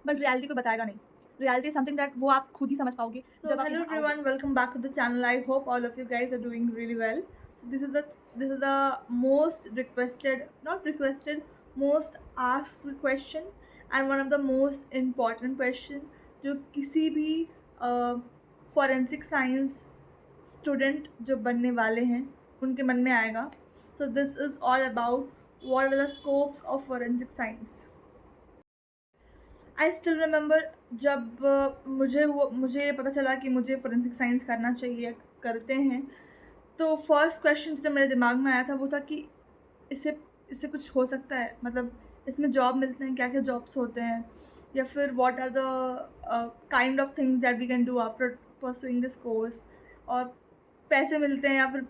But reality को बताएगा नहीं. Reality is something that वो आप खुद ही समझ पाओगे. So जब आप hello यहाँ आओगे. everyone, welcome back to the channel. I hope all of you guys are doing really well. So this is the most requested, not requested, most asked question and one of the most important question जो किसी भी forensic science student जो बनने वाले हैं उनके मन में आएगा. So this is all about what are the scopes of forensic science. I still remember जब मुझे पता चला कि मुझे फोरेंसिक साइंस करना चाहिए, करते हैं, तो फर्स्ट क्वेश्चन जो मेरे दिमाग में आया था वो था कि इससे इससे कुछ हो सकता है, मतलब इसमें जॉब मिलते हैं, क्या क्या जॉब्स होते हैं, या फिर what are the kind of things that we can do after pursuing this course, और पैसे मिलते हैं या फिर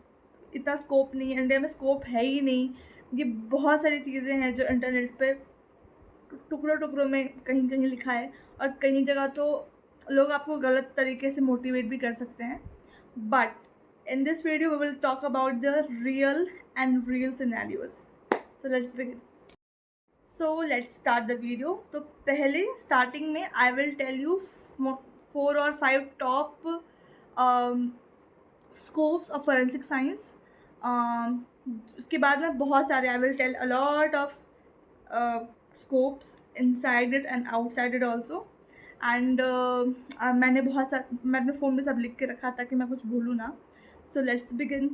इतना स्कोप नहीं है, इंडिया में स्कोप है ही नहीं. ये बहुत सारी चीज़ें हैं जो इंटरनेट पे टुकड़ों टुकड़ों में कहीं कहीं लिखा है, और कहीं जगह तो लोग आपको गलत तरीके से मोटिवेट भी कर सकते हैं. But in this video we will talk about the real scenarios. So let's begin. So let's start the video. तो पहले स्टार्टिंग में आई विल टेल यू 4 और 5 top scopes of forensic science. उसके बाद में बहुत सारे I will tell a lot of scopes inside it and outside it also. And मैंने अपने फ़ोन में सब लिख के रखा ताकि मैं कुछ भूलूँ ना. So let's begin.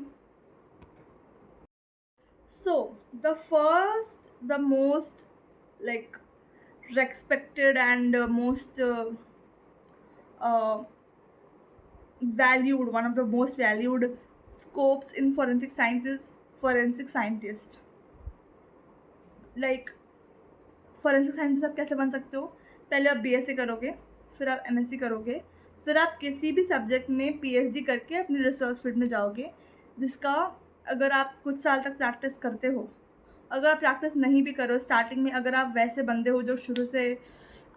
So the first, the most like respected and most valued, one of the most valued scopes in forensic science is forensic scientist. Like forensic scientist आप कैसे बन सकते हो? पहले आप बीएससी करोगे, फिर आप एमएससी करोगे, फिर आप किसी भी सब्जेक्ट में पीएचडी करके अपनी रिसर्च फील्ड में जाओगे, जिसका अगर आप कुछ साल तक प्रैक्टिस करते हो, अगर आप प्रैक्टिस नहीं भी करो स्टार्टिंग में, अगर आप वैसे बंदे हो जो शुरू से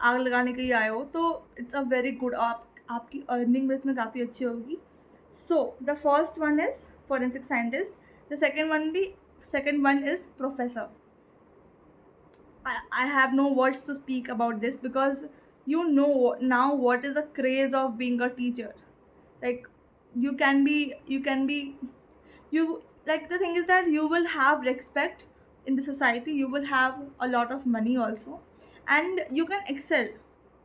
आग लगाने के लिए आए हो, तो इट्स अ वेरी गुड. आपकी अर्निंग भी इसमें काफ़ी अच्छी होगी. So the first one is forensic scientist. The second one is professor. I have no words to speak about this because you know now what is the craze of being a teacher. Like you can be you like the thing is that you will have respect in the society, you will have a lot of money also, and you can excel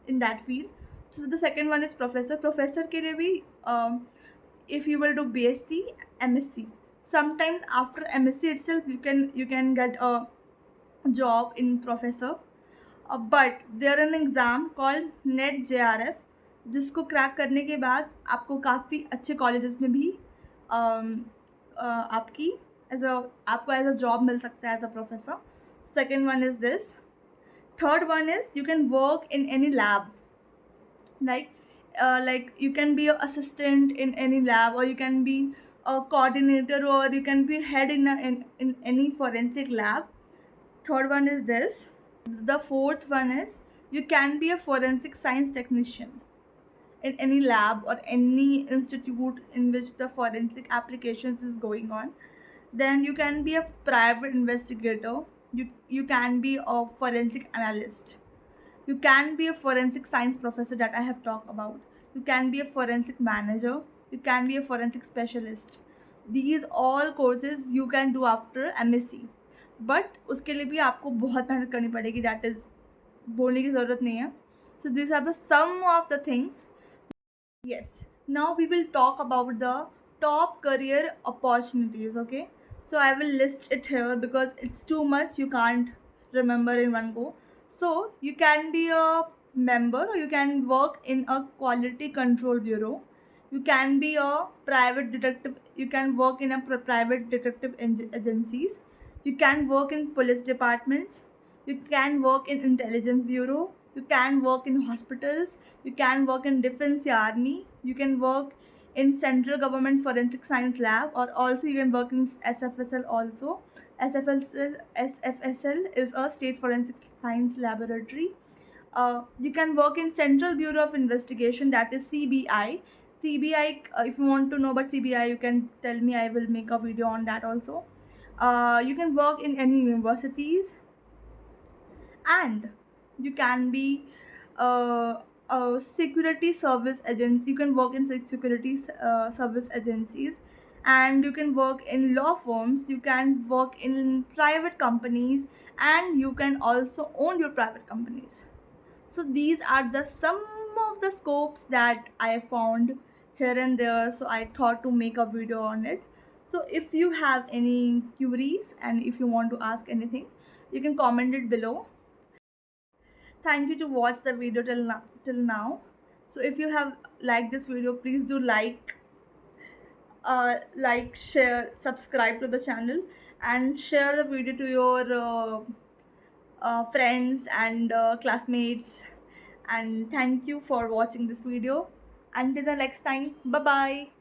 in that field. So the second one is professor. Professor के लिए भी if you will do BSc, MSc, sometimes after MSc itself you can get a job in professor. But there an exam called net JRF, जिसको crack करने के बाद आपको काफ़ी अच्छे कॉलेजेस में भी आपको एज अ जॉब मिल सकता है as a professor. Second one is this. Third one is you can work in any lab. like you can be an assistant in any lab, or you can be a coordinator, or you can be head in any forensic lab. Third one is this. The fourth one is you can be a forensic science technician in any lab or any institute in which the forensic applications is going on. Then you can be a private investigator. You can be a forensic analyst. You can be a forensic science professor that I have talked about. You can be a forensic manager. You can be a forensic specialist. These all courses you can do after MSc. But उसके लिए भी आपको बहुत मेहनत करनी पड़ेगी. That is बोलने की ज़रूरत नहीं है. So this are the some of the things. Yes, now we will talk about the top career opportunities. Okay, so I will list it here because it's too much, you can't remember in one go. So you can be a member, or you can work in a quality control bureau. You can be a private detective. You can work in a private detective agencies. You can work in police departments. You can work in intelligence bureau. You can work in hospitals. You can work in defense army. You can work in central government forensic science lab, or also you can work in SFSL also. SFSL is a state forensic science laboratory. You can work in Central Bureau of Investigation, that is CBI. CBI, if you want to know about CBI, you can tell me, I will make a video on that also. You can work in any universities, and you can be security service agents. You can work in security service agencies, and you can work in law firms. You can work in private companies, and you can also own your private companies. So these are the some of the scopes that I found here and there, so I thought to make a video on it. So if you have any queries and if you want to ask anything, you can comment it below. Thank you to watch the video till now. So if you have liked this video, please do like, share, subscribe to the channel, and share the video to your friends and classmates. And thank you for watching this video. Until the next time, bye bye.